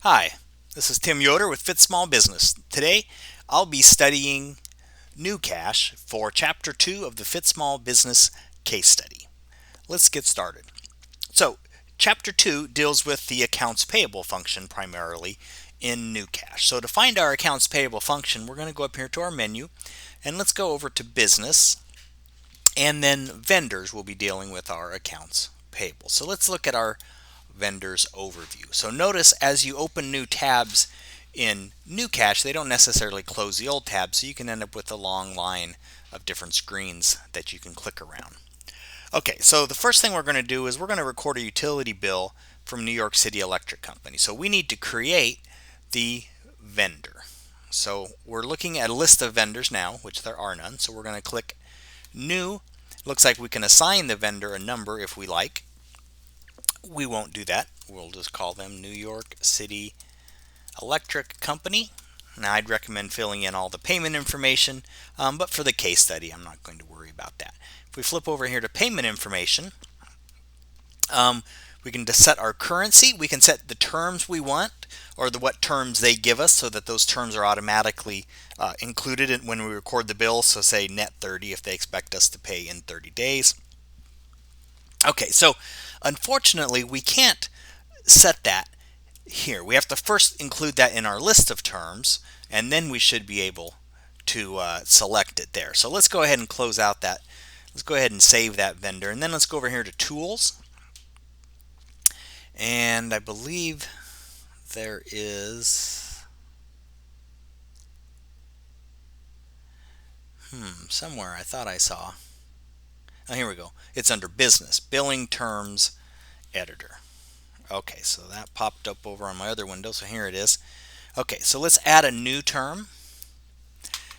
Hi, this is Tim Yoder with Fit Small Business. Today, I'll be studying GnuCash for Chapter 2 of the Fit Small Business case study. Let's get started. So, Chapter 2 deals with the accounts payable function primarily in GnuCash. So to find our accounts payable function, we're going to go up here to our menu and let's go over to Business, and then Vendors will be dealing with our accounts payable. So let's look at our vendors overview. So notice as you open new tabs in GnuCash, they don't necessarily close the old tabs, so you can end up with a long line of different screens that you can click around. Okay, so the first thing we're going to do is we're going to record a utility bill from New York City Electric Company. So we need to create the vendor. So we're looking at a list of vendors now, which there are none. So we're going to click New. Looks like we can assign the vendor a number if we like. We won't do that. We'll just call them New York City Electric Company. Now I'd recommend filling in all the payment information, but for the case study I'm not going to worry about that. If we flip over here to payment information, we can just set our currency. We can set the terms we want, or what terms they give us, so that those terms are automatically included when we record the bill. So say net 30 if they expect us to pay in 30 days. Okay, so unfortunately we can't set that here. We have to first include that in our list of terms, and then we should be able to select it there. So let's go ahead and close out that. Let's go ahead and save that vendor, and then let's go over here to Tools. And I believe there is somewhere I thought I saw. Oh, here we go. It's under Business, Billing Terms Editor. Okay, so that popped up over on my other window, so here it is. Okay, so let's add a new term,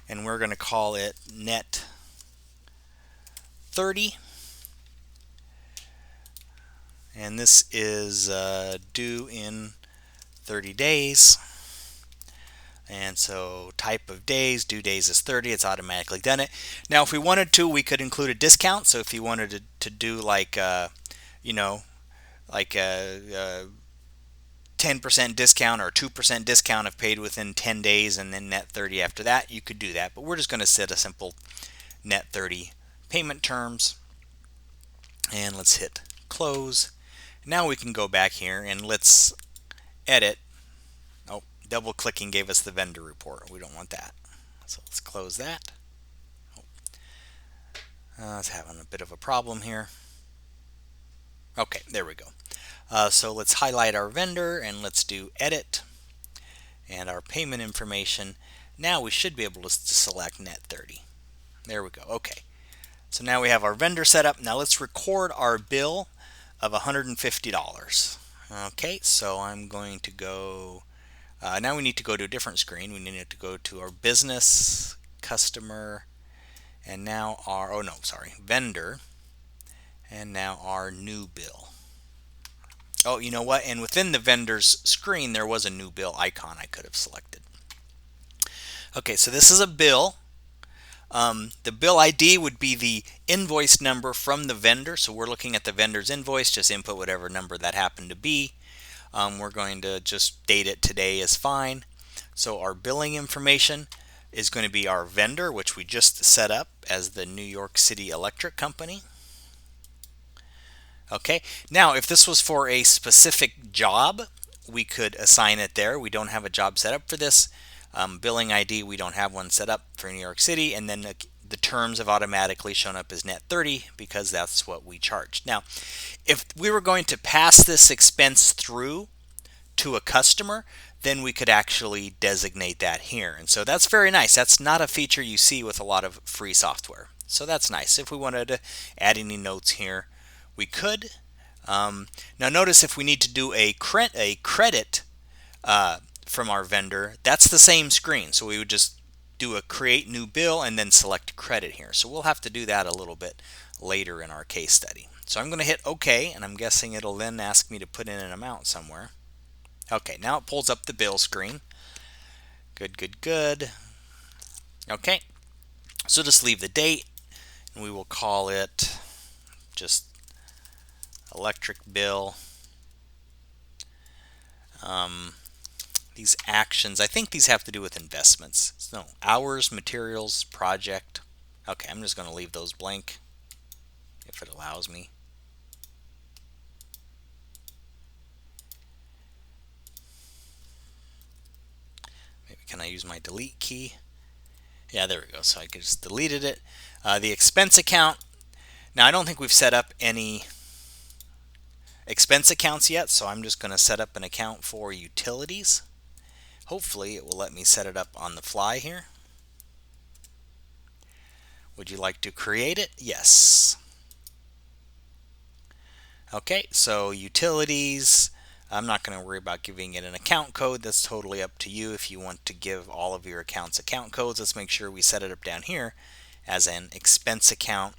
and we're going to call it net 30. And this is due in 30 days. And so type of days, due days is 30. It's automatically done it. Now, if we wanted to, we could include a discount. So if you wanted to do like, like a 10% discount or 2% discount if paid within 10 days and then net 30 after that, you could do that. But we're just going to set a simple net 30 payment terms. And let's hit close. Now we can go back here and let's edit. Oh, double clicking gave us the vendor report. We don't want that. So let's close that. It's having a bit of a problem here. Okay, there we go. So let's highlight our vendor and let's do edit and our payment information. Now we should be able to select net 30. There we go. Okay. So now we have our vendor set up. Now let's record our bill of $150. Okay, so I'm going to go, now we need to go to a different screen. We need to go to our business, customer, and now our, vendor, and now our new bill. Oh, you know what? And within the vendor's screen, there was a new bill icon I could have selected. Okay, so this is a bill. The bill ID would be the invoice number from the vendor. So we're looking at the vendor's invoice. Just input whatever number that happened to be. We're going to just date it today is fine. So our billing information is going to be our vendor, which we just set up as the New York City Electric Company. Okay, now if this was for a specific job, we could assign it there. We don't have a job set up for this. Billing ID, we don't have one set up for New York City, and then the terms have automatically shown up as net 30 because that's what we charged. Now, if we were going to pass this expense through to a customer, then we could actually designate that here. And so that's very nice. That's not a feature you see with a lot of free software. So that's nice. If we wanted to add any notes here, we could. Now notice if we need to do a credit from our vendor, that's the same screen. So we would just do a create new bill and then select credit here. So we'll have to do that a little bit later in our case study. So I'm going to hit OK, and I'm guessing it'll then ask me to put in an amount somewhere. Okay, now it pulls up the bill screen. Good, good, good. Okay, so just leave the date, and we will call it just electric bill These actions, I think these have to do with investments. No, hours, materials, project. Okay, I'm just going to leave those blank if it allows me. Maybe can I use my delete key? Yeah, there we go. So I just deleted it. The expense account. Now I don't think we've set up any expense accounts yet, so I'm just going to set up an account for utilities. Hopefully it will let me set it up on the fly here. Would you like to create it? Yes. Okay, so utilities. I'm not going to worry about giving it an account code. That's totally up to you if you want to give all of your accounts account codes. Let's make sure we set it up down here as an expense account,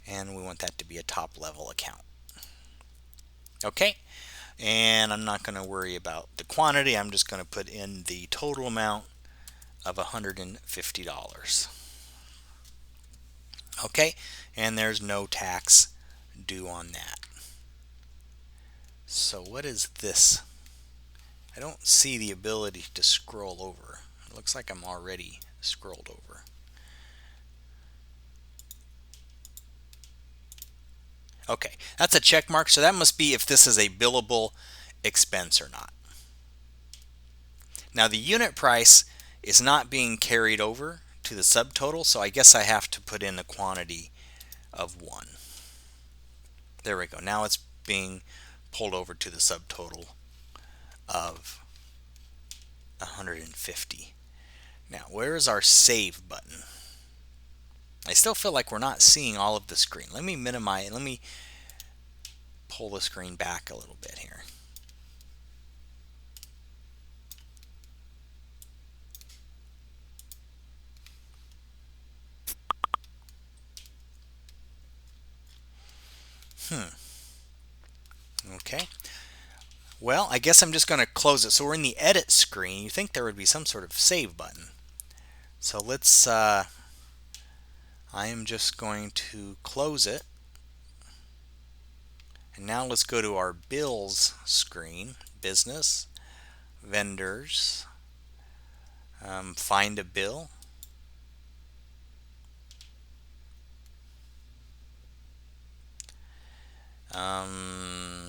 and we want that to be a top level account. Okay, and I'm not going to worry about the quantity. I'm just going to put in the total amount of $150. Okay, and there's no tax due on that. So what is this? I don't see the ability to scroll over. It looks like I'm already scrolled over. Okay, that's a check mark, so that must be if this is a billable expense or not. Now the unit price is not being carried over to the subtotal, so I guess I have to put in a quantity of 1. There we go. Now it's being pulled over to the subtotal of 150. Now, where is our save button? I still feel like we're not seeing all of the screen. Let me minimize, let me pull the screen back a little bit here. Okay. Well, I guess I'm just going to close it. So we're in the edit screen. You think there would be some sort of save button. So let's, I am just going to close it. And now let's go to our bills screen, business, vendors, find a bill. I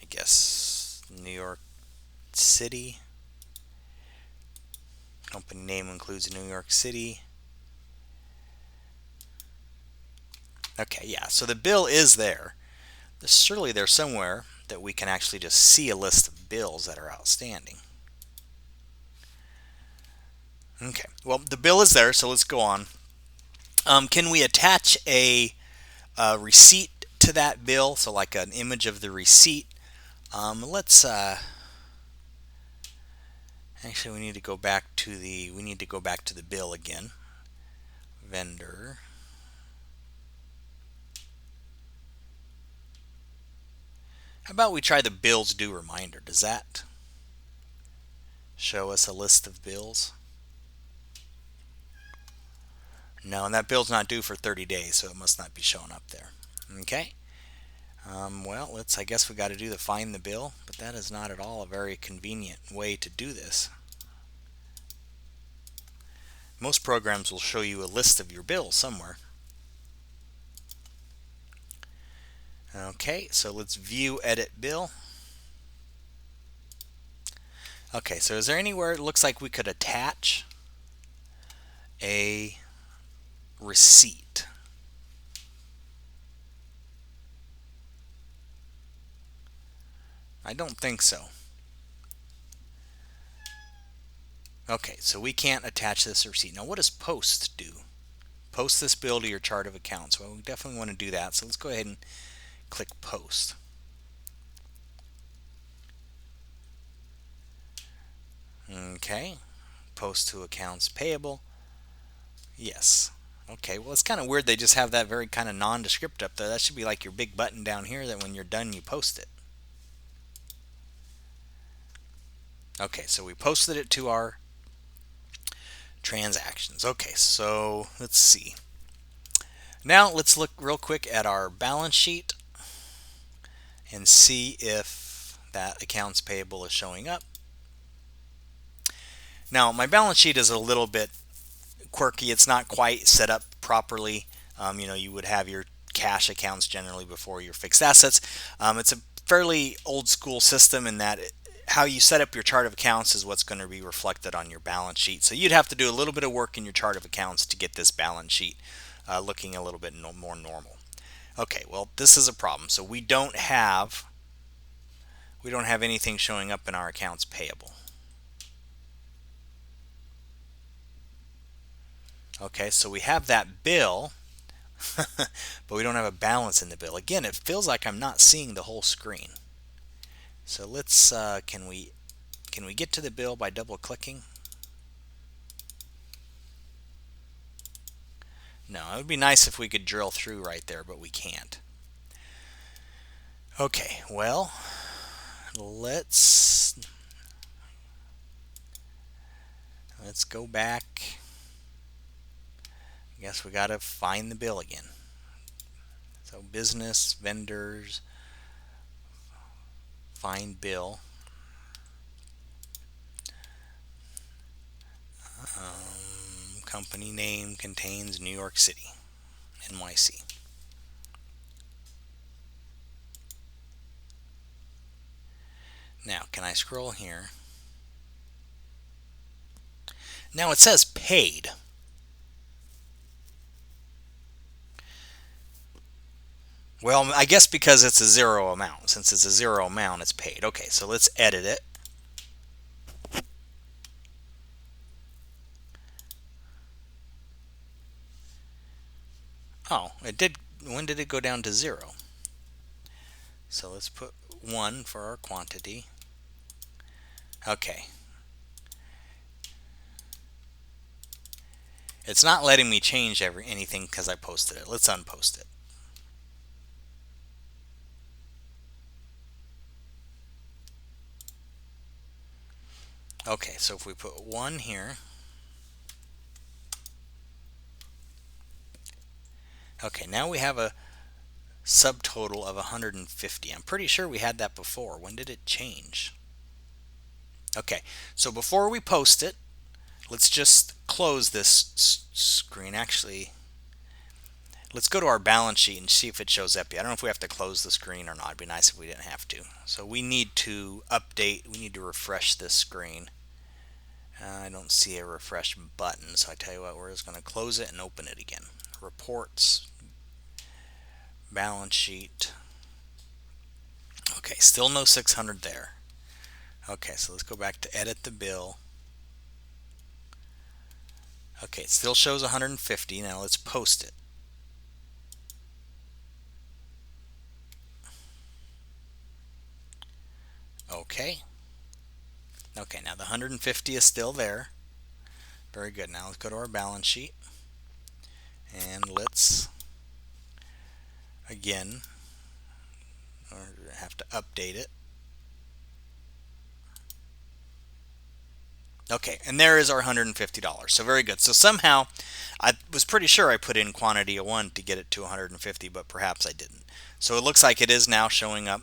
guess New York City. Company name includes New York City. Okay, yeah, so the bill is there. Surely there's somewhere that we can actually just see a list of bills that are outstanding. Okay, well, the bill is there, so let's go on. Can we attach a receipt to that bill? So like an image of the receipt. Let's actually we need to go back to the bill again. Vendor. How about we try the bills due reminder? Does that show us a list of bills? No, and that bill's not due for 30 days, so it must not be showing up there. Okay. Well, I guess we got to do the find the bill, but that is not at all a very convenient way to do this. Most programs will show you a list of your bills somewhere. Okay, so let's view edit bill. Okay, so is there anywhere it looks like we could attach a receipt? I don't think so. Okay, so we can't attach this receipt. Now what does post do? Post this bill to your chart of accounts. Well, we definitely want to do that, so let's go ahead and click post. Okay, post to accounts payable. Yes. Okay, well it's kind of weird they just have that very kind of nondescript up there. That should be like your big button down here that when you're done you post it. Okay, so we posted it to our transactions. Okay, so let's see. Now let's look real quick at our balance sheet and see if that accounts payable is showing up. Now my balance sheet is a little bit quirky. It's not quite set up properly. You would have your cash accounts generally before your fixed assets. It's a fairly old school system in that how you set up your chart of accounts is what's going to be reflected on your balance sheet. So you'd have to do a little bit of work in your chart of accounts to get this balance sheet looking a little bit more normal. Okay, well, this is a problem. So we don't have anything showing up in our accounts payable. Okay, so we have that bill, but we don't have a balance in the bill. Again, it feels like I'm not seeing the whole screen. So let's can we get to the bill by double clicking? No, it would be nice if we could drill through right there, but we can't. Okay, well, let's go back. I guess we got to find the bill again. So business, vendors, find bill. Company name contains New York City, NYC. Now, can I scroll here? Now it says paid. Well, I guess because it's a zero amount. Since it's a zero amount, it's paid. Okay, so let's edit it. Oh, it did. When did it go down to 0? So let's put 1 for our quantity. Okay. It's not letting me change anything because I posted it. Let's unpost it. Okay, so if we put 1 here. Okay, now we have a subtotal of 150. I'm pretty sure we had that before. When did it change? Okay, so before we post it, let's just close this screen. Actually, let's go to our balance sheet and see if it shows up. I don't know if we have to close the screen or not. It'd be nice if we didn't have to. So we need to update. We need to refresh this screen. I don't see a refresh button, so I tell you what, we're just going to close it and open it again. Reports, balance sheet. Okay, still no 600 there. Okay, so let's go back to edit the bill. Okay, it still shows 150. Now let's post it. Okay. Okay, now the 150 is still there. Very good. Now let's go to our balance sheet. And let's, again, have to update it. Okay, and there is our $150. So very good. So somehow, I was pretty sure I put in quantity of 1 to get it to 150, but perhaps I didn't. So it looks like it is now showing up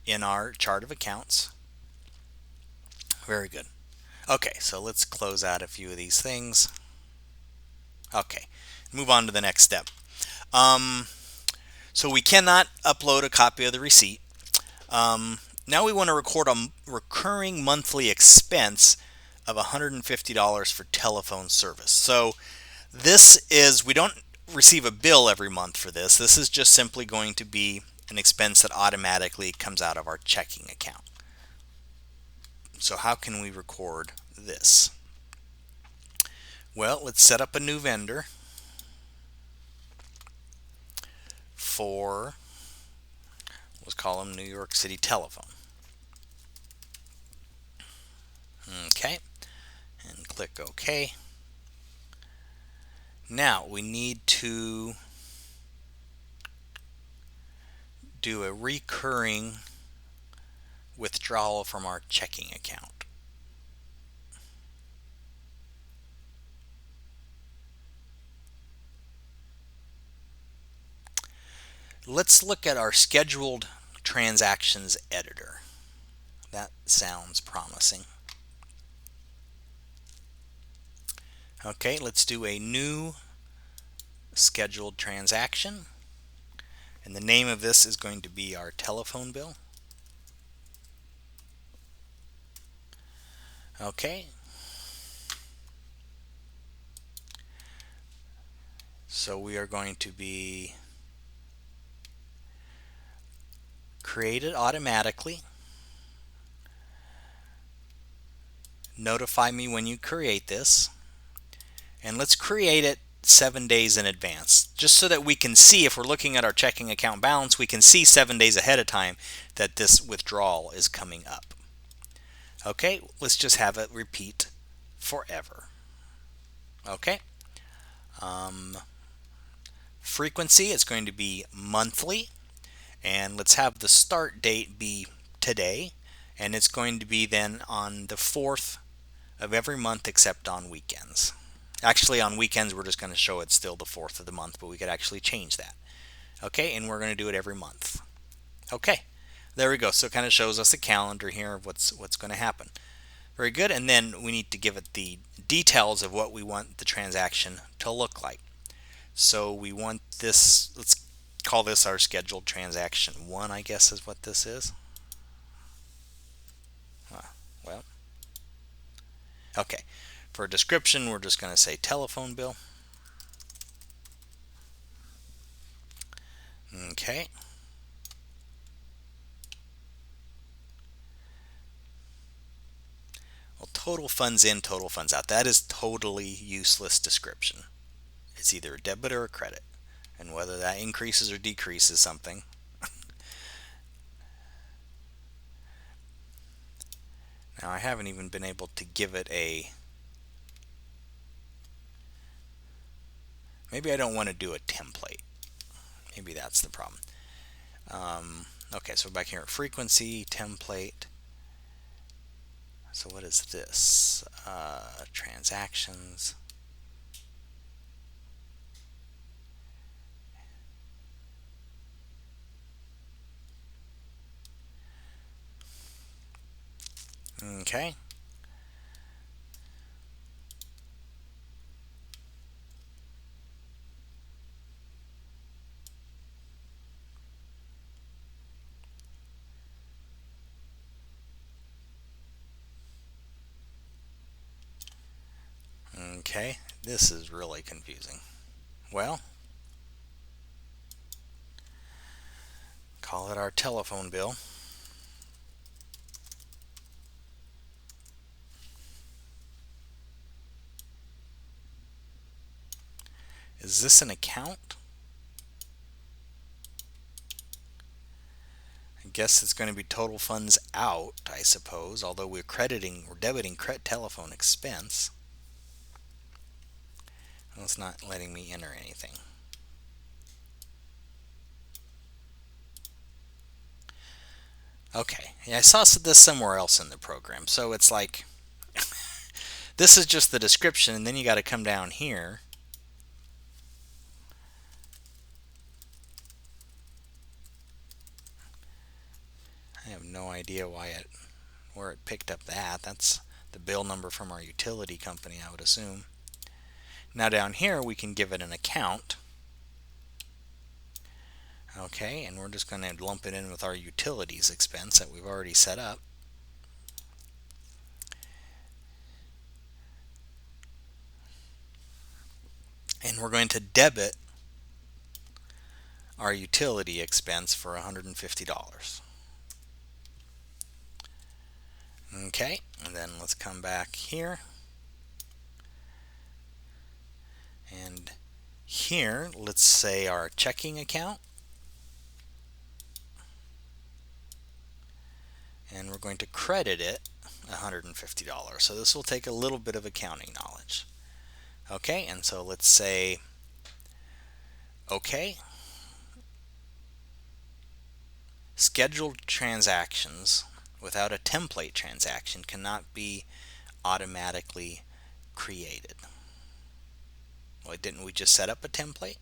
in our chart of accounts. Very good. Okay, so let's close out a few of these things. Okay, move on to the next step. So we cannot upload a copy of the receipt. Now we want to record a recurring monthly expense of $150 for telephone service. So this is, we don't receive a bill every month for this. This is just simply going to be an expense that automatically comes out of our checking account. So how can we record this? Well, let's set up a new vendor for, let's call them New York City Telephone. Okay, and click OK. Now we need to do a recurring withdrawal from our checking account. Let's look at our scheduled transactions editor. That sounds promising. Okay, let's do a new scheduled transaction. And the name of this is going to be our telephone bill. Okay. So we are going to be created automatically. Notify me when you create this. And let's create it 7 days in advance, just so that we can see, if we're looking at our checking account balance, we can see 7 days ahead of time that this withdrawal is coming up. Okay, let's just have it repeat forever. Okay. Frequency is going to be monthly, and let's have the start date be today, and it's going to be then on the 4th of every month except on weekends. Actually, on weekends we're just going to show it's still the 4th of the month, but we could actually change that. Okay, and we're going to do it every month. Okay, there we go. So it kind of shows us a calendar here of what's going to happen. Very good. And then we need to give it the details of what we want the transaction to look like. So we want this, let's call this our scheduled transaction 1, I guess is what this is. Well, okay. For a description, we're just going to say telephone bill. Okay. Well, total funds in, total funds out. That is totally useless description. It's either a debit or a credit. And whether that increases or decreases something. Now, I haven't even been able to give it a... Maybe I don't want to do a template. Maybe that's the problem. Okay, so back here at frequency, template. So what is this? Transactions. Okay. Okay, this is really confusing. Well, call it our telephone bill. Is this an account? I guess it's going to be total funds out, I suppose, although we're debiting telephone expense. Well, it's not letting me enter anything. Okay, yeah, I saw this somewhere else in the program. So it's like, this is just the description, and then you got to come down here. I have no idea where it picked up that. That's the bill number from our utility company, I would assume. Now down here we can give it an account. Okay, and we're just going to lump it in with our utilities expense that we've already set up. And we're going to debit our utility expense for $150. Okay, and then let's come back here. And here, let's say our checking account. And we're going to credit it $150. So this will take a little bit of accounting knowledge. Okay, and so let's say OK. Scheduled transactions without a template transaction cannot be automatically created. Well, didn't we just set up a template?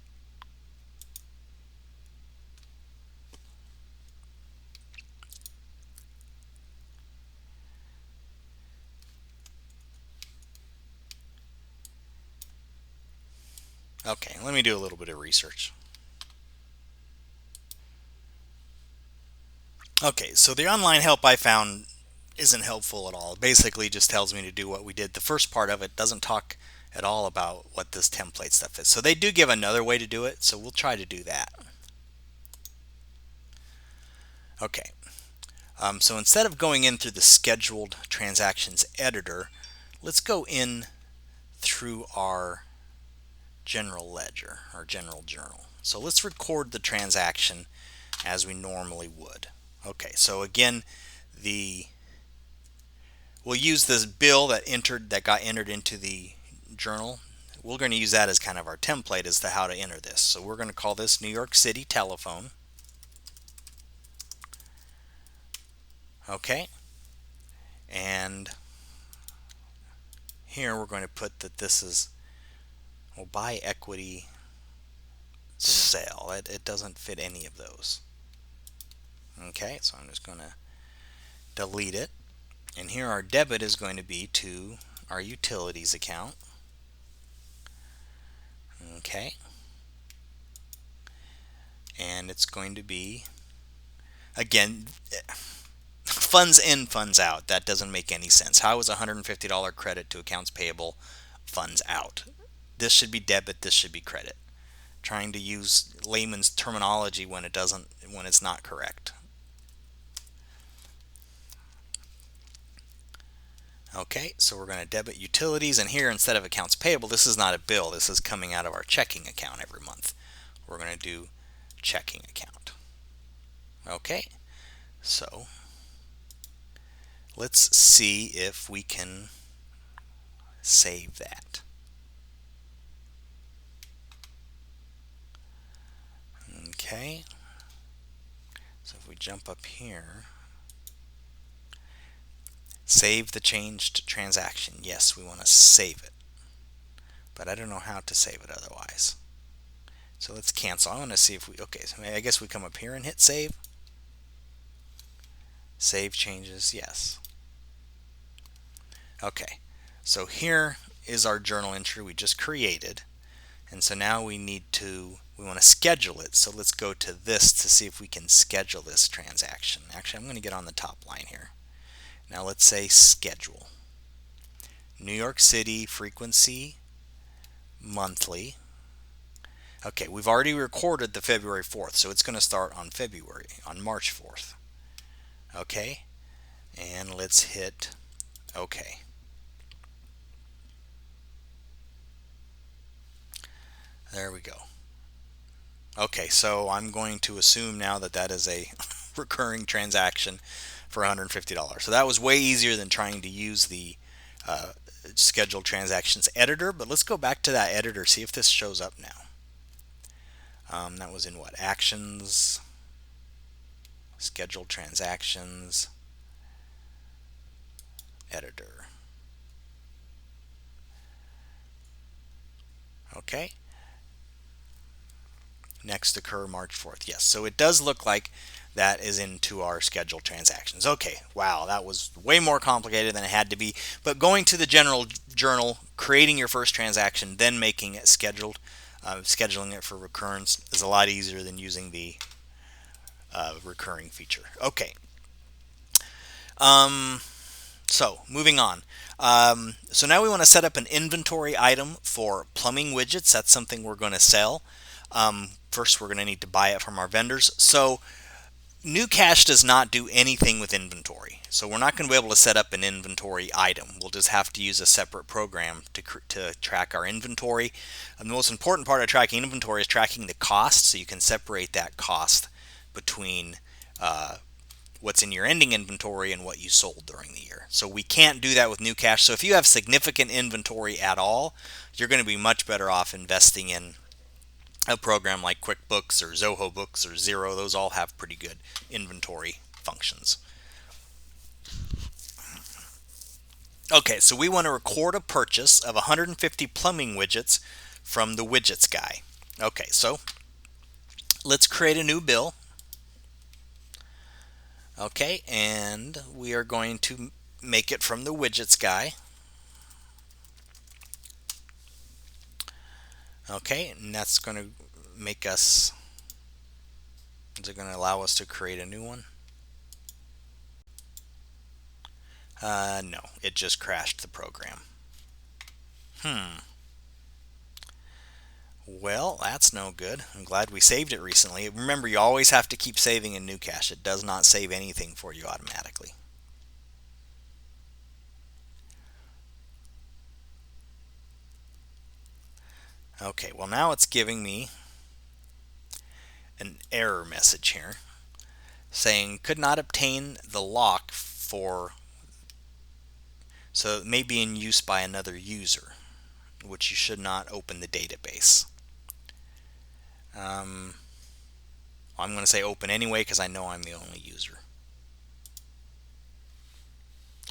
Okay, let me do a little bit of research. Okay, so the online help I found isn't helpful at all. It basically just tells me to do what we did. The first part of it doesn't talk at all about what this template stuff is. So they do give another way to do it, so we'll try to do that. Okay, so instead of going in through the scheduled transactions editor, let's go in through our general ledger, our general journal. So let's record the transaction as we normally would. Okay, so again, we'll use this bill that got entered into the journal. We're going to use that as kind of our template as to how to enter this. So we're going to call this New York City telephone. Okay, and here we're going to put that this is, well, buy equity sale. It doesn't fit any of those. Okay, so I'm just going to delete it. And here our debit is going to be to our utilities account. Okay, and it's going to be, again, funds in, funds out. That doesn't make any sense. How is a $150 credit to accounts payable funds out? This should be debit, this should be credit. Trying to use layman's terminology when it's not correct. Okay, so we're going to debit utilities, and here instead of accounts payable, this is not a bill, this is coming out of our checking account every month. We're going to do checking account. Okay, so let's see if we can save that. Okay, so if we jump up here, save the changed transaction. Yes, we want to save it, but I don't know how to save it otherwise. So let's cancel. I want to see if we, okay, so I guess we come up here and hit save. Save changes, yes. Okay, so here is our journal entry we just created, and so now we want to schedule it. So let's go to this to see if we can schedule this transaction. Actually, I'm going to get on the top line here. Now let's say schedule. New York City frequency monthly. Okay, we've already recorded the February 4th, so it's going to start on March 4th. Okay, and let's hit OK. There we go. Okay, so I'm going to assume now that that is a recurring transaction for $150. So that was way easier than trying to use the scheduled transactions editor, but let's go back to that editor, see if this shows up now. That was in what? Actions, scheduled transactions, editor. Okay. Next occur March 4th. Yes, so it does look like that is into our scheduled transactions. Okay, wow, that was way more complicated than it had to be. But going to the general journal, creating your first transaction, then making it scheduled, scheduling it for recurrence is a lot easier than using the recurring feature. Okay. So moving on. So now we want to set up an inventory item for plumbing widgets. That's something we're going to sell. First, we're going to need to buy it from our vendors. So GnuCash does not do anything with inventory. So we're not going to be able to set up an inventory item. We'll just have to use a separate program to track our inventory. And the most important part of tracking inventory is tracking the cost, so you can separate that cost between what's in your ending inventory and what you sold during the year. So we can't do that with GnuCash. So if you have significant inventory at all, you're going to be much better off investing in a program like QuickBooks or Zoho Books or Xero. Those all have pretty good inventory functions. Okay, so we want to record a purchase of 150 plumbing widgets from the widgets guy. Okay, so let's create a new bill. Okay, and we are going to make it from the widgets guy. Okay, and that's going to make us, is it going to allow us to create a new one? No, it just crashed the program. Well, that's no good. I'm glad we saved it recently. Remember, you always have to keep saving in GnuCash. It does not save anything for you automatically. Okay, well now it's giving me an error message here saying could not obtain the lock for, so it may be in use by another user, which you should not open the database. I'm going to say open anyway because I know I'm the only user.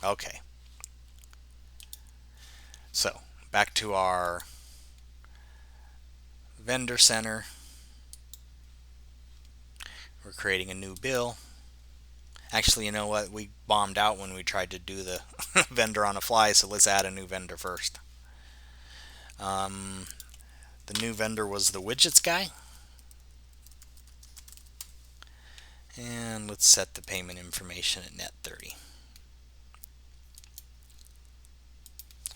Okay, so back to our vendor center. We're creating a new bill. Actually, you know what? We bombed out when we tried to do the vendor on the fly, so let's add a new vendor first. The new vendor was the widgets guy. And let's set the payment information at net 30.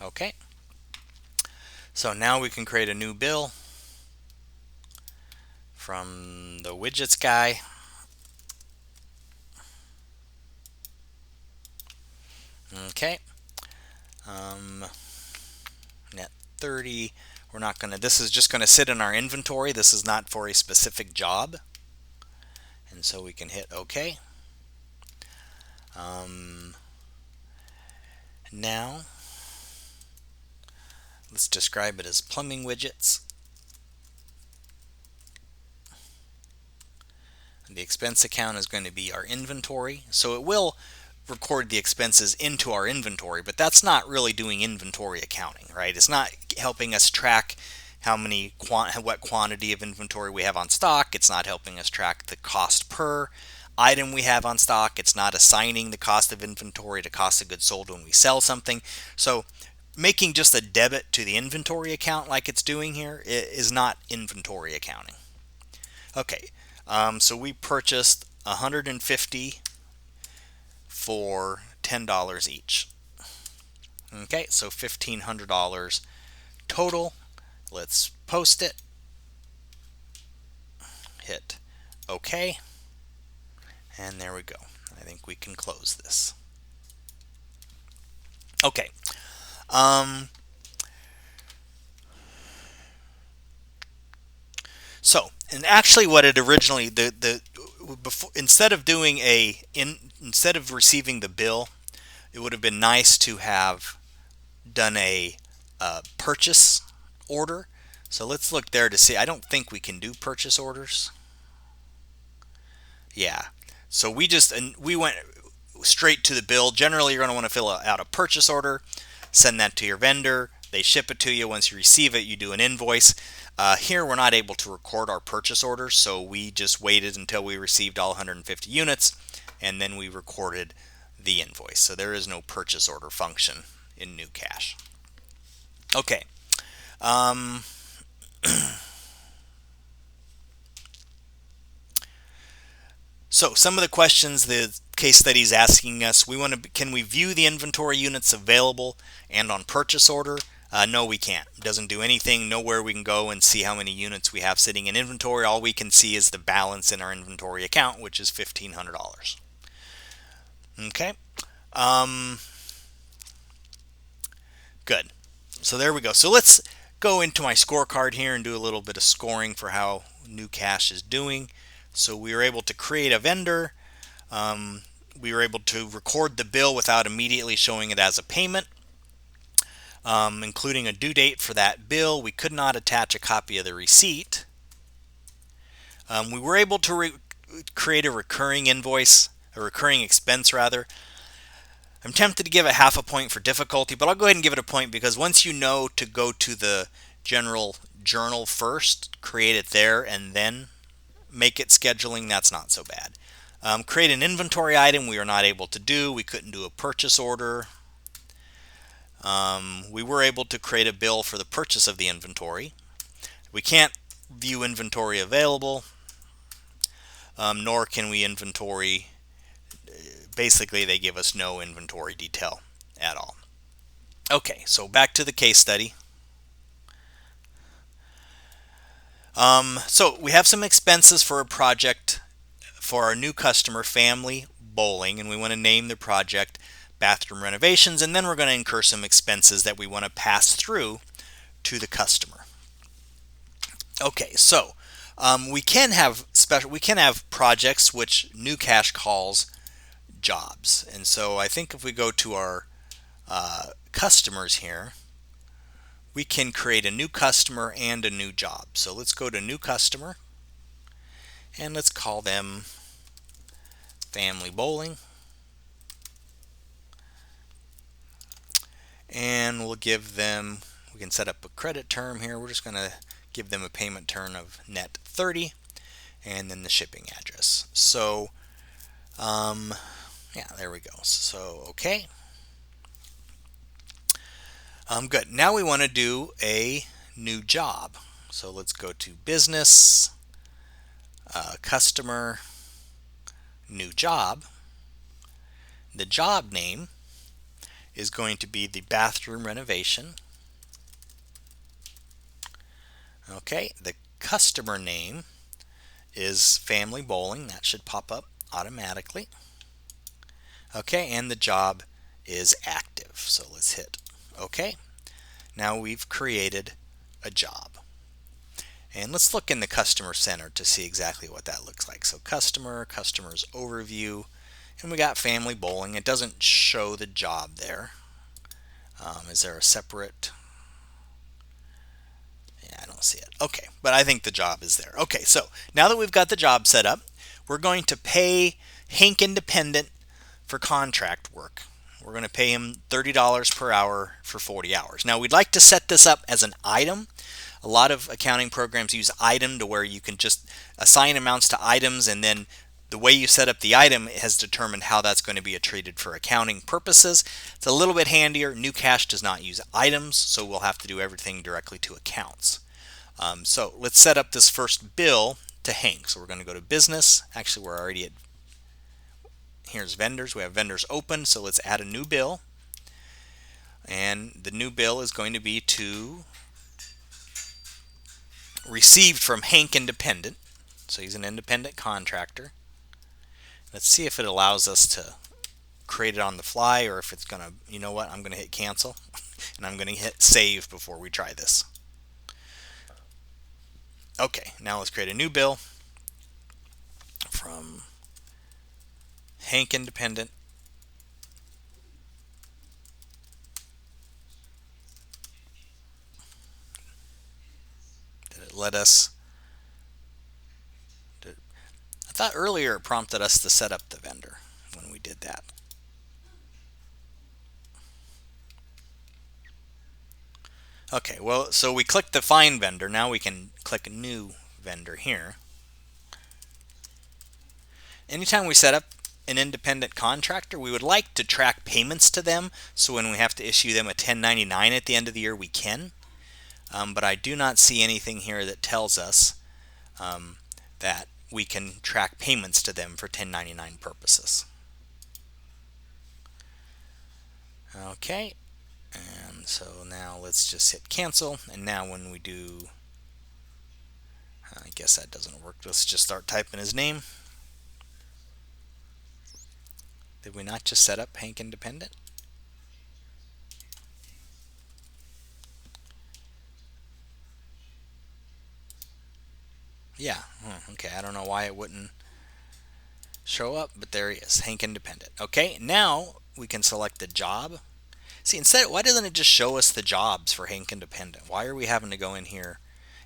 Okay. So now we can create a new bill from the widgets guy. Okay. Net 30. We're not going to, this is just going to sit in our inventory. This is not for a specific job. And so we can hit OK. Now, let's describe it as plumbing widgets. The expense account is going to be our inventory. So it will record the expenses into our inventory, but that's not really doing inventory accounting, right? It's not helping us track how many what quantity of inventory we have on stock. It's not helping us track the cost per item we have on stock. It's not assigning the cost of inventory to cost of goods sold when we sell something. So making just a debit to the inventory account like it's doing here is not inventory accounting. Okay, so we purchased 150 for $10 each. Okay, so $1,500 total. Let's post it. Hit OK. And there we go. I think we can close this. Okay. So, and actually, what it originally before, instead of instead of receiving the bill, it would have been nice to have done a purchase order. So let's look there to see. I don't think we can do purchase orders. Yeah. So we went straight to the bill. Generally, you're going to want to fill out a purchase order, send that to your vendor. They ship it to you. Once you receive it, you do an invoice. Here, we're not able to record our purchase orders, so we just waited until we received all 150 units, and then we recorded the invoice. So there is no purchase order function in GnuCash. Okay. So some of the questions the case study is asking us, can we view the inventory units available and on purchase order? No, we can't. It doesn't do anything. Nowhere we can go and see how many units we have sitting in inventory. All we can see is the balance in our inventory account, which is $1,500. Okay. Good. So there we go. So let's go into my scorecard here and do a little bit of scoring for how GnuCash is doing. So we were able to create a vendor. We were able to record the bill without immediately showing it as a payment, including a due date for that bill. We could not attach a copy of the receipt. We were able to create a recurring invoice, a recurring expense rather. I'm tempted to give it half a point for difficulty, but I'll go ahead and give it a point because once you know to go to the general journal first, create it there, and then make it scheduling, that's not so bad. Create an inventory item we are not able to do. We couldn't do a purchase order. We were able to create a bill for the purchase of the inventory. We can't view inventory available, nor can we inventory. Basically, they give us no inventory detail at all. Okay, so back to the case study. So we have some expenses for a project for our new customer, Family Bowling, and we want to name the project Bathroom Renovations, and then we're going to incur some expenses that we want to pass through to the customer. Okay, so we can have projects which GnuCash calls jobs, and so I think if we go to our customers here, we can create a new customer and a new job. So let's go to new customer and let's call them Family Bowling, and we can set up a credit term here. We're just going to give them a payment term of net 30 and then the shipping address. So yeah, there we go. So okay, good. Now we want to do a new job. So let's go to business, customer, new job. The job name is going to be the bathroom renovation. Okay, the customer name is Family Bowling. That should pop up automatically. Okay, and the job is active. So let's hit OK. Now we've created a job. And let's look in the customer center to see exactly what that looks like. So customer's overview, and we got Family Bowling. It doesn't show the job there. Is there a separate? Yeah, I don't see it. Okay, but I think the job is there. Okay, so now that we've got the job set up, we're going to pay Hank Independent for contract work. We're going to pay him $30 per hour for 40 hours. Now we'd like to set this up as an item. A lot of accounting programs use item to where you can just assign amounts to items, and then the way you set up the item has determined how that's going to be treated for accounting purposes. It's a little bit handier. GnuCash does not use items, so we'll have to do everything directly to accounts. So let's set up this first bill to Hank. So we're going to go to business. Actually, we're already at, here's vendors. We have vendors open, so let's add a new bill. And the new bill is going to be to received from Hank Independent. So he's an independent contractor. Let's see if it allows us to create it on the fly, or if it's going to, you know what, I'm going to hit cancel and I'm going to hit save before we try this. Okay, now let's create a new bill from Hank Independent. Did it let us? I thought earlier it prompted us to set up the vendor when we did that. Okay, well, so we clicked the find vendor. Now we can click new vendor here. Anytime we set up an independent contractor, we would like to track payments to them, so when we have to issue them a 1099 at the end of the year, we can. But I do not see anything here that tells us that we can track payments to them for 1099 purposes. Okay, and so now let's just hit cancel, and now when we do, I guess that doesn't work. Let's just start typing his name. Did we not just set up Hank Independent? Yeah, okay, I don't know why it wouldn't show up, but there he is, Hank Independent. Okay, now we can select the job. See, instead, why doesn't it just show us the jobs for Hank Independent? Why are we having to go in here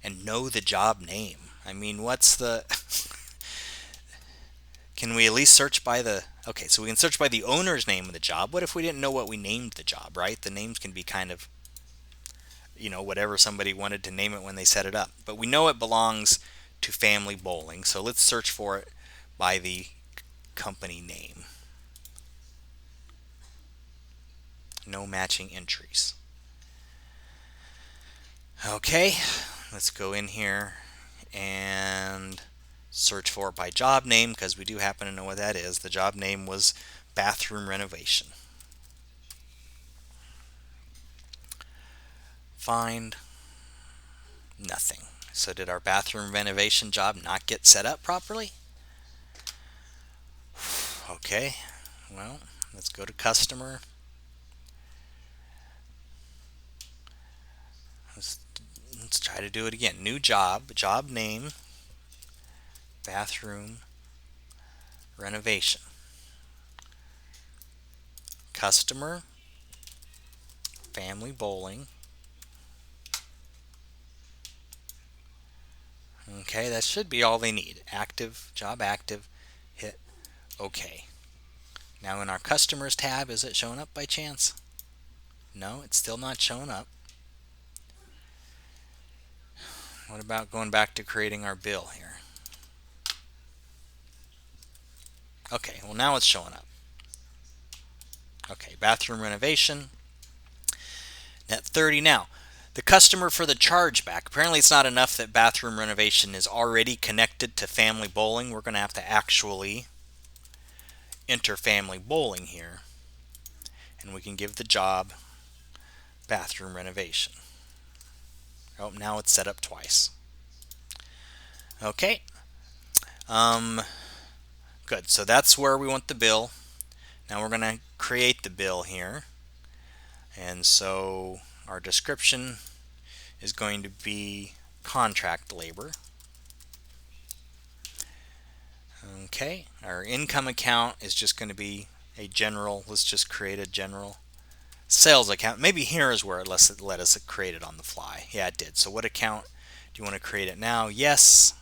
and know the job name? I mean, what's the... Can we at least search by the... Okay, so we can search by the owner's name of the job. What if we didn't know what we named the job, right? The names can be kind of, you know, whatever somebody wanted to name it when they set it up. But we know it belongs to Family Bowling, so let's search for it by the company name. No matching entries. Okay, let's go in here and search for it by job name, because we do happen to know what that is. The job name was bathroom renovation. Find nothing. So did our bathroom renovation job not get set up properly? Okay, well, let's go to customer. Let's try to do it again. New job, job name, bathroom renovation. Customer, family bowling. Okay, that should be all they need. Active, job active, hit OK. Now in our customers tab, is it showing up by chance? No, it's still not showing up. What about going back to creating our bill here? Okay, well now it's showing up. Okay, bathroom renovation, net 30. Now, the customer for the chargeback. Apparently it's not enough that bathroom renovation is already connected to family bowling. We're going to have to actually enter family bowling here. And we can give the job bathroom renovation. Oh, now it's set up twice. Okay. Good. So that's where we want the bill. Now we're going to create the bill here. And so our description is going to be contract labor. Okay, our income account is just going to be a general. Let's just create a general sales account. Maybe here is where it let us create it on the fly. Yeah, it did. So what account do you want to create it now? Yes.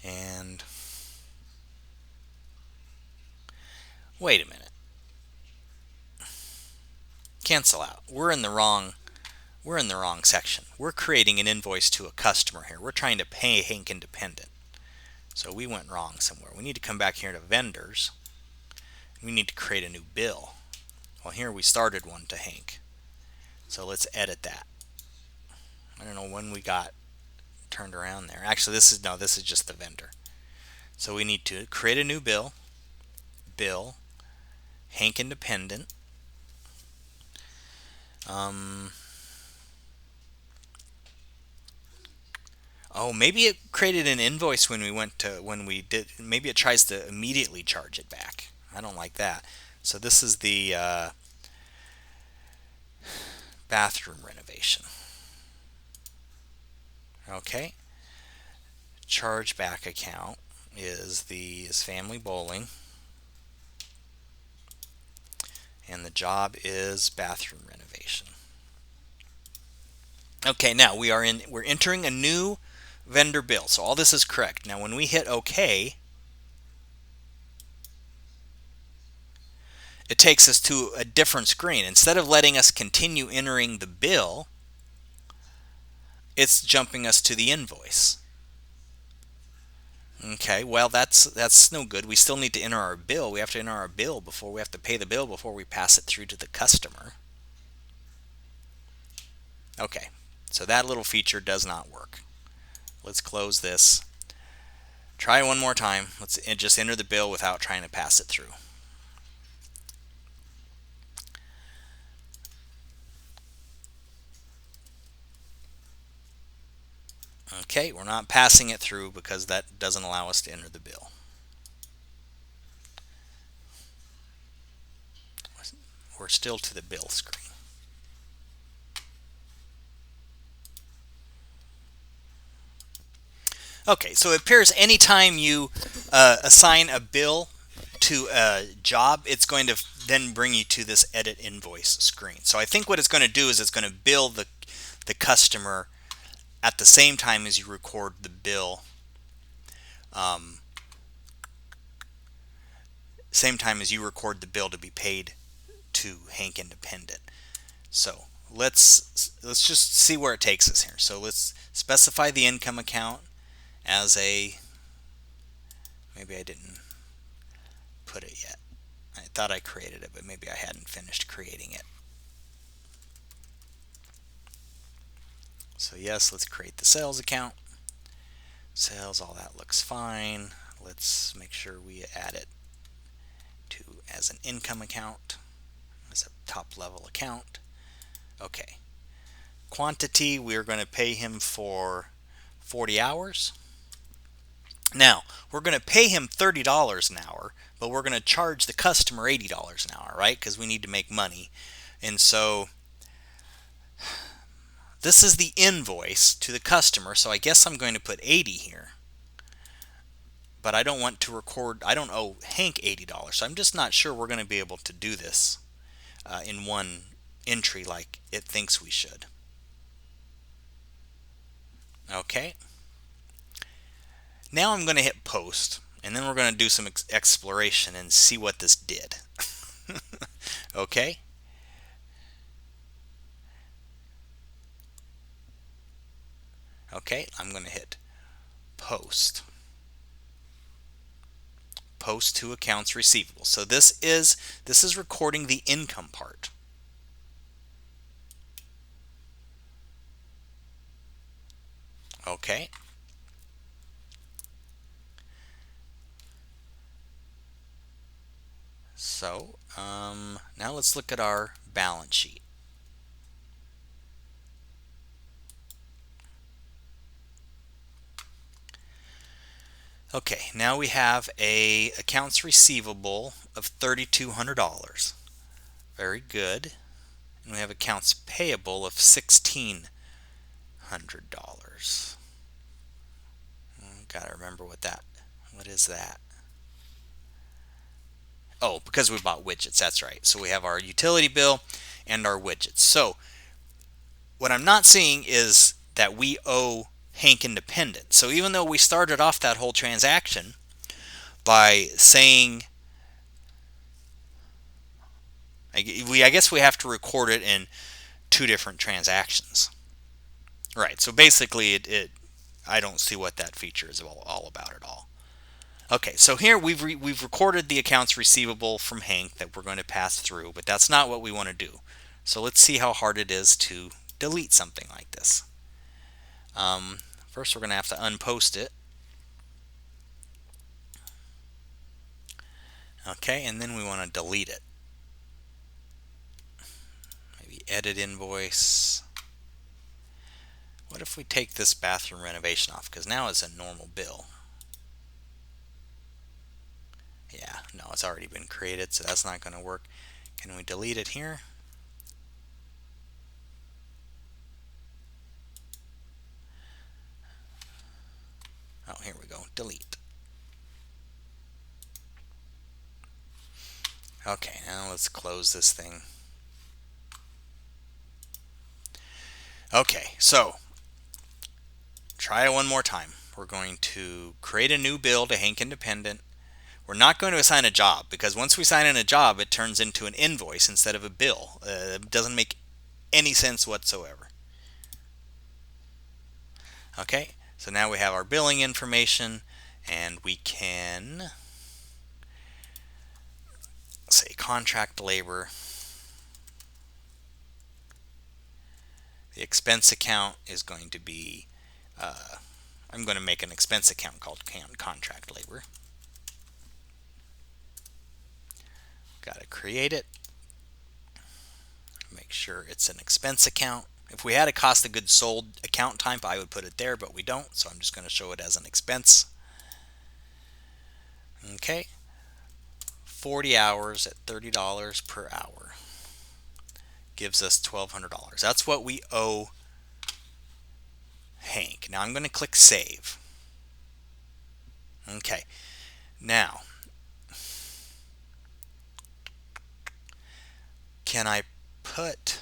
And wait a minute. Cancel out. We're in the wrong section. We're creating an invoice to a customer here. We're trying to pay Hank Independent. So we went wrong somewhere. We need to come back here to vendors. We need to create a new bill. Well, here we started one to Hank. So let's edit that. I don't know when we got turned around there. Actually, this is just the vendor. So we need to create a new bill. Bill, Hank Independent. Oh, maybe it created an invoice when we did. Maybe it tries to immediately charge it back. I don't like that. So this is the bathroom renovation. Okay. Chargeback account is family bowling, and the job is bathroom renovation. Okay, now we're entering a new vendor bill. So all this is correct. Now when we hit OK, it takes us to a different screen. Instead of letting us continue entering the bill, it's jumping us to the invoice. Okay, well that's no good. We still need to enter our bill. We have to enter our bill before we have to pay the bill before we pass it through to the customer. Okay, so that little feature does not work. Let's close this. Try one more time. Let's just enter the bill without trying to pass it through. Okay, we're not passing it through because that doesn't allow us to enter the bill. We're still to the bill screen. Okay, so it appears anytime you assign a bill to a job, it's going to then bring you to this edit invoice screen. So I think what it's going to do is it's going to bill the customer at the same time as you record the bill. Same time as you record the bill to be paid to Hank Independent. So let's just see where it takes us here. So let's specify the income account as maybe I didn't put it yet. I thought I created it, but maybe I hadn't finished creating it. So yes, let's create the sales account. Sales, all that looks fine. Let's make sure we add it to as an income account, as a top level account. Okay. Quantity, we're going to pay him for 40 hours. Now, we're going to pay him $30 an hour, but we're going to charge the customer $80 an hour, right? Because we need to make money. And so this is the invoice to the customer, so I guess I'm going to put 80 here. But I don't want to record, I don't owe Hank $80, so I'm just not sure we're going to be able to do this in one entry like it thinks we should. Okay. Now I'm going to hit post, and then we're going to do some exploration and see what this did. Okay. Okay, I'm going to hit post. Post to accounts receivable. So this is recording the income part. Okay. So now let's look at our balance sheet. Okay, now we have a accounts receivable of $3,200. Very good. And we have accounts payable of $1,600. Gotta remember what is that? Oh, because we bought widgets, that's right. So we have our utility bill and our widgets. So what I'm not seeing is that we owe Hank Independent. So even though we started off that whole transaction by saying, I guess we have to record it in two different transactions. Right, so basically I don't see what that feature is all about at all. Okay, so here we've recorded the accounts receivable from Hank that we're going to pass through, but that's not what we want to do. So let's see how hard it is to delete something like this. First, we're going to have to unpost it. Okay, and then we want to delete it. Maybe edit invoice. What if we take this bathroom renovation off? Because now it's a normal bill. Yeah, no, it's already been created, so that's not going to work. Can we delete it here? Oh, here we go. Delete. Okay, now let's close this thing. Okay, so try it one more time. We're going to create a new bill to Hank Independent. We're not going to assign a job, because once we assign in a job, it turns into an invoice instead of a bill. It doesn't make any sense whatsoever. Okay, so now we have our billing information, and we can say contract labor. The expense account is going to be, I'm going to make an expense account called contract labor. Got to create it. Make sure it's an expense account. If we had a cost of goods sold account type, I would put it there, but we don't, so I'm just going to show it as an expense. Okay, 40 hours at $30 per hour gives us $1,200. That's what we owe Hank. Now I'm going to click save. Okay, now can I put,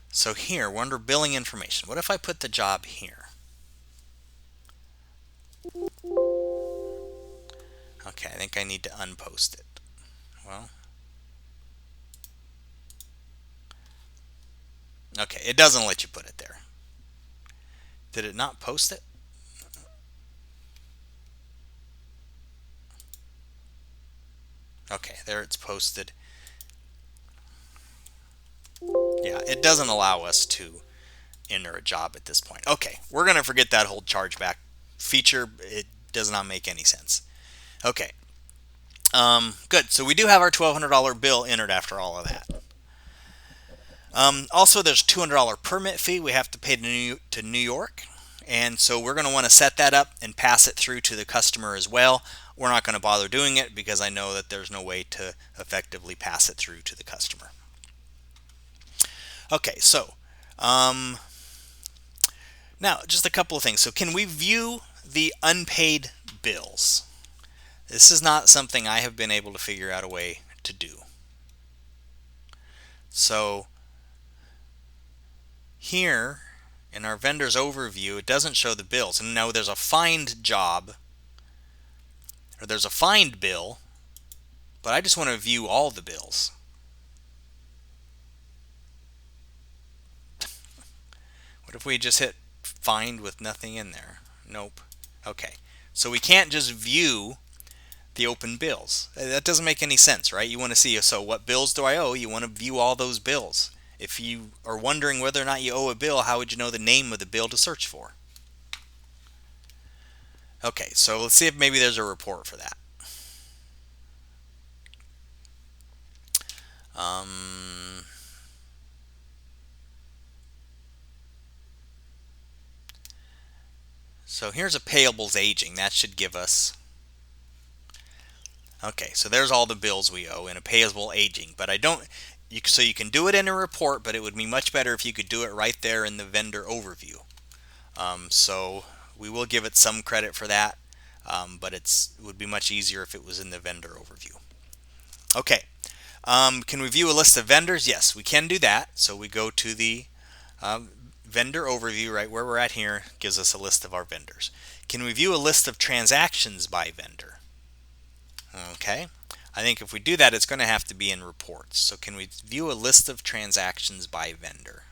so here we're under billing information. What if I put the job here? Okay, I think I need to unpost it. Well, okay, it doesn't let you put it there. Did it not post it? Okay, there it's posted. Yeah, it doesn't allow us to enter a job at this point. Okay, we're going to forget that whole chargeback feature. It does not make any sense. Okay, good. So we do have our $1,200 bill entered after all of that. Also, there's a $200 permit fee we have to pay to New York. And so we're going to want to set that up and pass it through to the customer as well. We're not going to bother doing it because I know that there's no way to effectively pass it through to the customer. Okay, so now just a couple of things. So can we view the unpaid bills? This is not something I have been able to figure out a way to do. So here in our vendor's overview, it doesn't show the bills. And now there's a find job, or there's a find bill, but I just want to view all the bills. What if we just hit find with nothing in there? Nope. Okay. So we can't just view the open bills. That doesn't make any sense, right? You want to see, so what bills do I owe? You want to view all those bills. If you are wondering whether or not you owe a bill, how would you know the name of the bill to search for? Okay, so let's see if maybe there's a report for that. So here's a payables aging. That should give us... Okay, so there's all the bills we owe in a payable aging. But I don't... So you can do it in a report, but it would be much better if you could do it right there in the vendor overview. So we will give it some credit for that, but it would be much easier if it was in the vendor overview. Okay, can we view a list of vendors? Yes, we can do that. So we go to the vendor overview, right where we're at here, gives us a list of our vendors. Can we view a list of transactions by vendor? Okay, I think if we do that, it's going to have to be in reports. So can we view a list of transactions by vendor?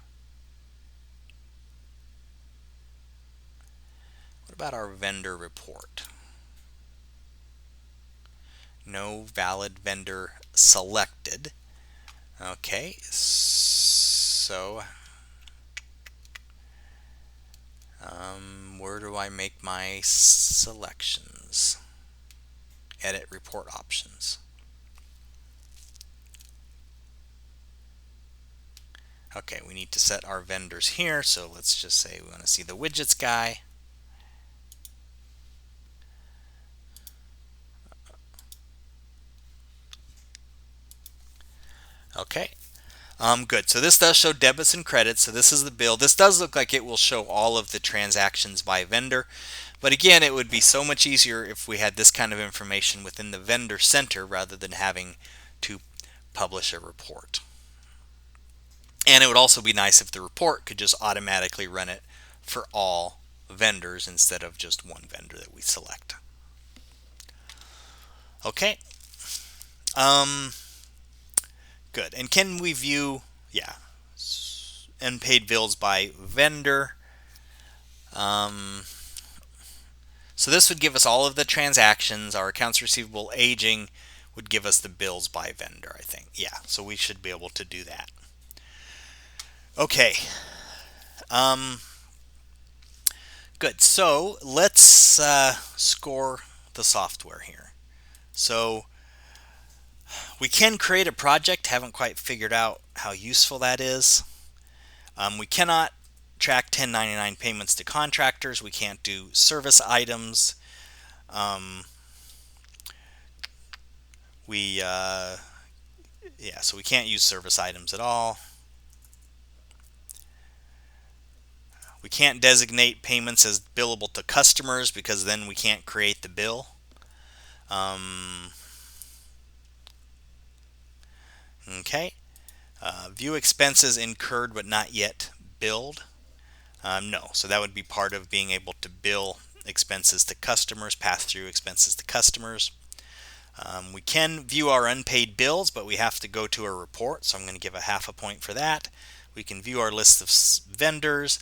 What about our vendor report? No valid vendor selected. Okay, so where do I make my selections? Edit report options. Okay, we need to set our vendors here, so let's just say we want to see the widgets guy. Okay, good. So this does show debits and credits. So this is the bill. This does look like it will show all of the transactions by vendor. But again, it would be so much easier if we had this kind of information within the vendor center rather than having to publish a report. And it would also be nice if the report could just automatically run it for all vendors instead of just one vendor that we select. Okay. Good. And can we view, unpaid bills by vendor? So this would give us all of the transactions. Our accounts receivable aging would give us the bills by vendor, I think. Yeah, so we should be able to do that. Okay. Good. So let's score the software here. So we can create a project. Haven't quite figured out how useful that is. We cannot track 1099 payments to contractors. We can't do service items. So we can't use service items at all. We can't designate payments as billable to customers because then we can't create the bill. Okay. View expenses incurred but not yet billed. No, so that would be part of being able to bill expenses to customers, pass through expenses to customers. We can view our unpaid bills, but we have to go to a report, so I'm going to give a half a point for that. We can view our list of vendors.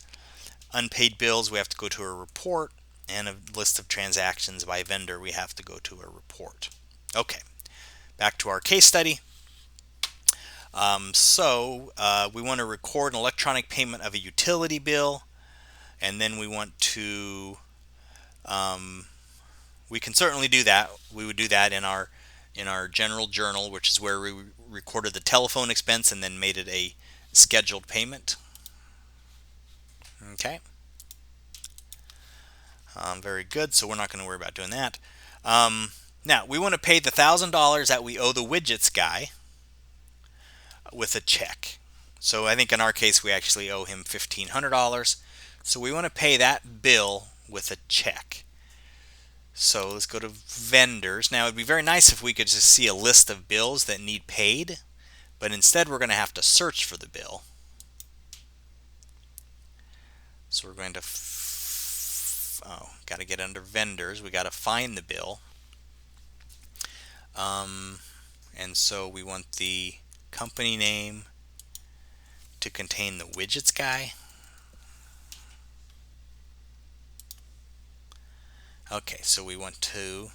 Unpaid bills, we have to go to a report, and a list of transactions by vendor, we have to go to a report. Okay, back to our case study. We want to record an electronic payment of a utility bill, and then we want to we can certainly do that. We would do that in our general journal, which is where we recorded the telephone expense and then made it a scheduled payment. Okay. Very good. So we're not going to worry about doing that. Now we want to pay the $1,000 that we owe the widgets guy with a check. So I think in our case we actually owe him $1,500. So we want to pay that bill with a check. So let's go to vendors. Now it'd be very nice if we could just see a list of bills that need paid, but instead we're going to have to search for the bill. So we're going to got to get under vendors. We got to find the bill. And so we want the company name to contain the widgets guy. Okay, so we want to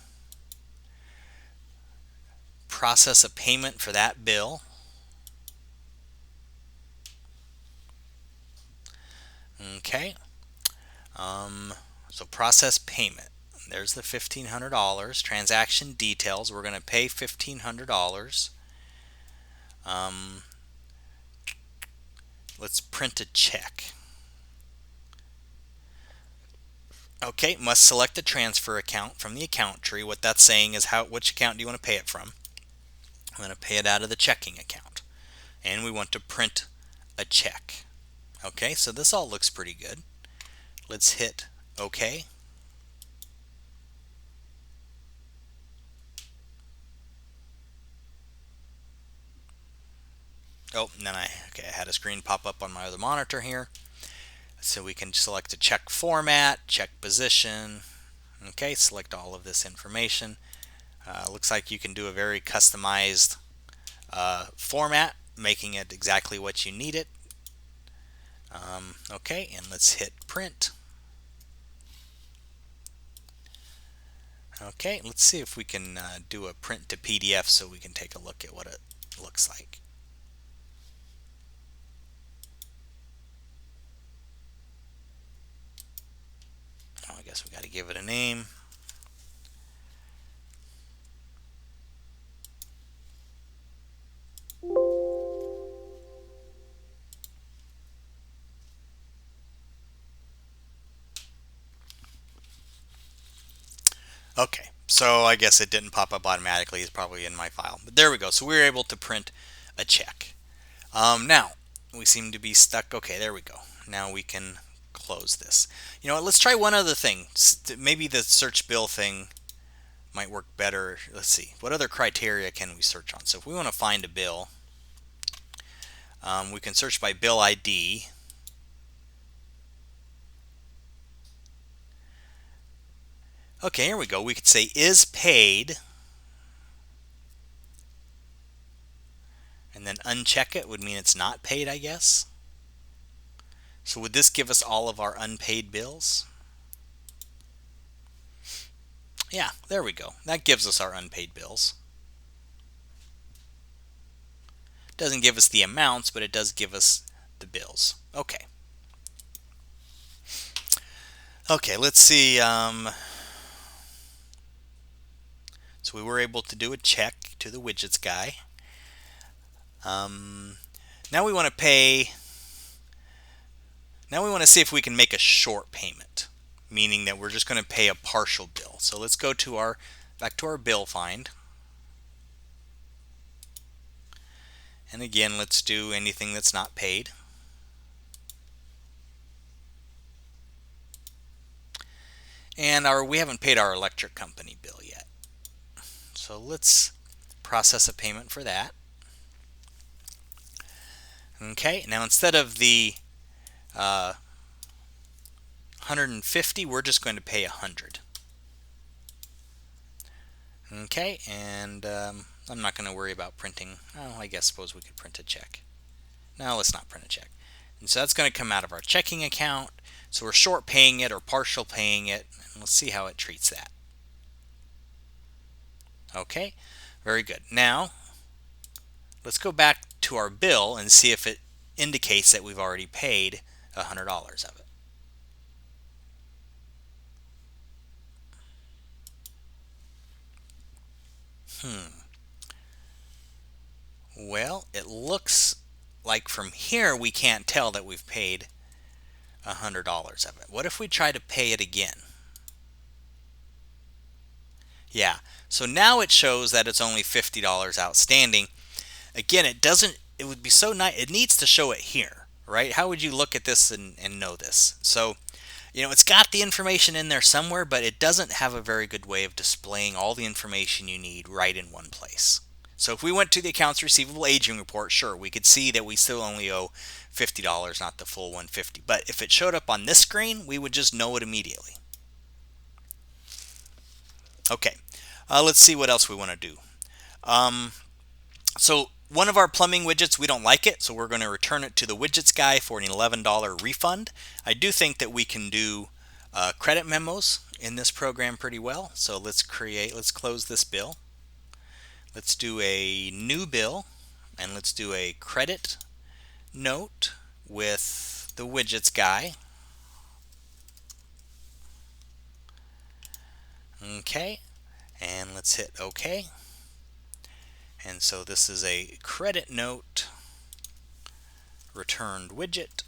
process a payment for that bill. Okay. So process payment. There's the $1,500. Transaction details. We're going to pay $1,500. Let's print a check. Okay, must select a transfer account from the account tree. What that's saying is which account do you want to pay it from? I'm going to pay it out of the checking account. And we want to print a check. Okay, so this all looks pretty good. Let's hit OK. Oh, and then I had a screen pop up on my other monitor here. So we can select a check format, check position. Okay, select all of this information. Looks like you can do a very customized format, making it exactly what you need it. Okay, and let's hit print. Okay, let's see if we can do a print to PDF so we can take a look at what it looks like. Oh, I guess we got to give it a name. Okay, so I guess it didn't pop up automatically. It's probably in my file. But there we go. So we were able to print a check. Now, we seem to be stuck. Okay, there we go. Now we can close this. You know what? Let's try one other thing. Maybe the search bill thing might work better. Let's see. What other criteria can we search on? So if we want to find a bill, we can search by bill ID. Okay, here we go. We could say is paid, and then uncheck it would mean it's not paid, I guess. So would this give us all of our unpaid bills? Yeah, there we go. That gives us our unpaid bills. Doesn't give us the amounts, but it does give us the bills. Okay. Okay, let's see. So we were able to do a check to the widgets guy. Now we want to pay. Now we want to see if we can make a short payment, meaning that we're just going to pay a partial bill. So let's go to back to our bill find. And again, let's do anything that's not paid. And we haven't paid our electric company bill yet. So let's process a payment for that. Okay, now instead of the 150, we're just going to pay 100. Okay, and I'm not going to worry about printing. Oh, I suppose we could print a check. No, let's not print a check. And so that's going to come out of our checking account. So we're short paying it or partial paying it. And let's see how it treats that. Okay, very good. Now, let's go back to our bill and see if it indicates that we've already paid $100 of it. Well, it looks like from here we can't tell that we've paid $100 of it. What if we try to pay it again? Yeah, so now it shows that it's only $50 outstanding. Again, it would be so nice, it needs to show it here, right? How would you look at this and know this? So, it's got the information in there somewhere, but it doesn't have a very good way of displaying all the information you need right in one place. So if we went to the accounts receivable aging report, sure, we could see that we still only owe $50, not the full $150. But if it showed up on this screen, we would just know it immediately. Okay, let's see what else we want to do. So one of our plumbing widgets, we don't like it, so we're going to return it to the widgets guy for an $11 refund. I do think that we can do credit memos in this program pretty well. So let's close this bill. Let's do a new bill, and let's do a credit note with the widgets guy. Okay, and let's hit OK. And so this is a credit note returned widget.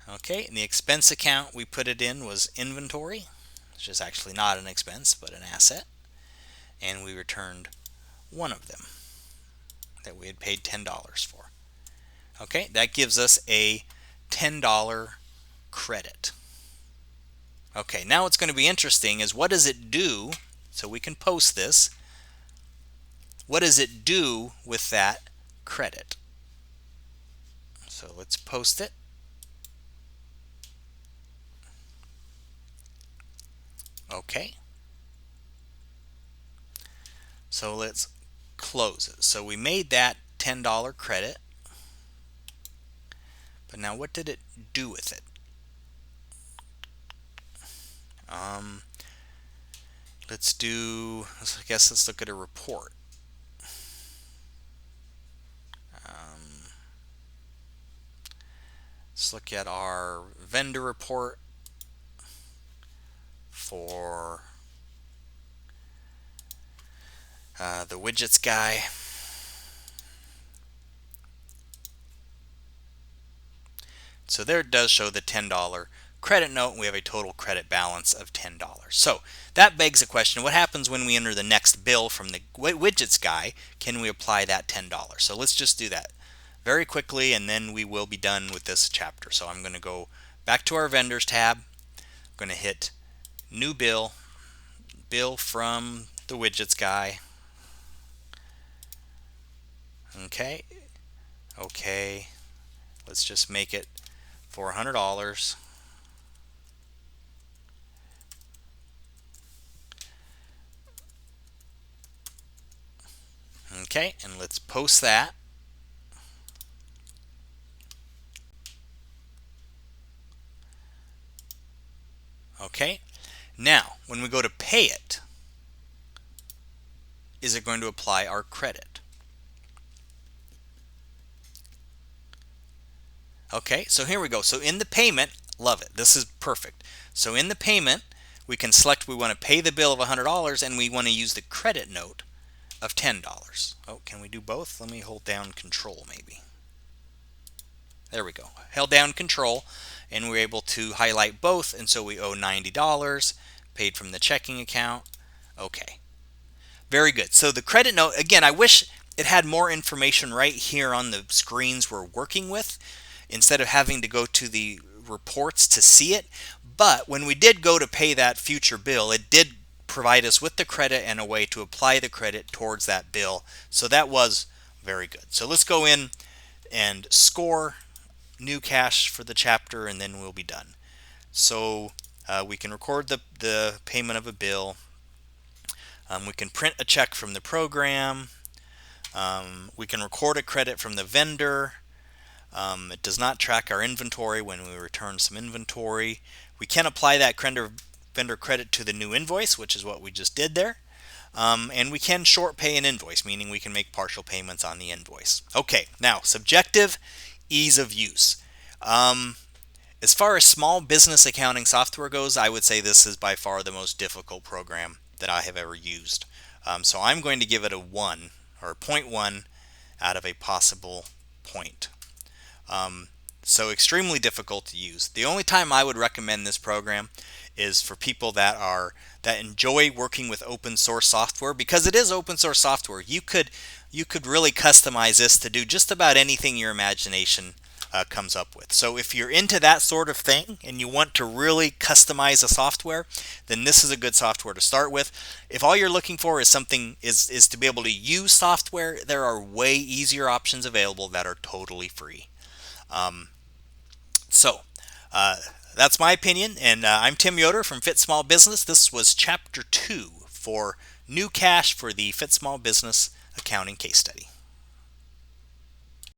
Okay, and the expense account we put it in was inventory, which is actually not an expense but an asset. And we returned one of them that we had paid $10 for. Okay, that gives us a $10 credit. Okay, now what's going to be interesting is what does it do, so we can post this, what does it do with that credit? So let's post it. Okay. So let's close it. So we made that $10 credit, but now what did it do with it? Let's look at a report. Let's look at our vendor report for the widgets guy. So there it does show the $10 credit note, and we have a total credit balance of $10. So that begs the question, what happens when we enter the next bill from the widgets guy? Can we apply that $10? So let's just do that very quickly, and then we will be done with this chapter. So I'm going to go back to our vendors tab. I'm going to hit new bill from the widgets guy. Okay, let's just make it for $100. Okay, and let's post that. Okay, now when we go to pay it, is it going to apply our credit? Okay, so here we go. So in the payment, love it. This is perfect. So in the payment, we can select we want to pay the bill of $100 and we want to use the credit note of $10. Oh, can we do both? Let me hold down Control maybe. There we go. Held down Control and we're able to highlight both, and so we owe $90 paid from the checking account. Okay. Very good. So the credit note, again, I wish it had more information right here on the screens we're working with instead of having to go to the reports to see it. But when we did go to pay that future bill, it did provide us with the credit and a way to apply the credit towards that bill. So that was very good. So let's go in and score GnuCash for the chapter, and then we'll be done. So we can record the payment of a bill. We can print a check from the program. We can record a credit from the vendor. It does not track our inventory when we return some inventory. We can apply that vendor credit to the new invoice, which is what we just did there. And we can short pay an invoice, meaning we can make partial payments on the invoice. Okay, now subjective, ease of use. As far as small business accounting software goes, I would say this is by far the most difficult program that I have ever used. So I'm going to give it a 1 or 0.1 out of a possible point. So extremely difficult to use. The only time I would recommend this program is for people that enjoy working with open source software, because it is open source software. You could really customize this to do just about anything your imagination comes up with. So if you're into that sort of thing and you want to really customize a software, then this is a good software to start with. If all you're looking for is something is to be able to use software, there are way easier options available that are totally free. So that's my opinion, and I'm Tim Yoder from Fit Small Business. This was Chapter 2 for GnuCash for the Fit Small Business Accounting Case Study.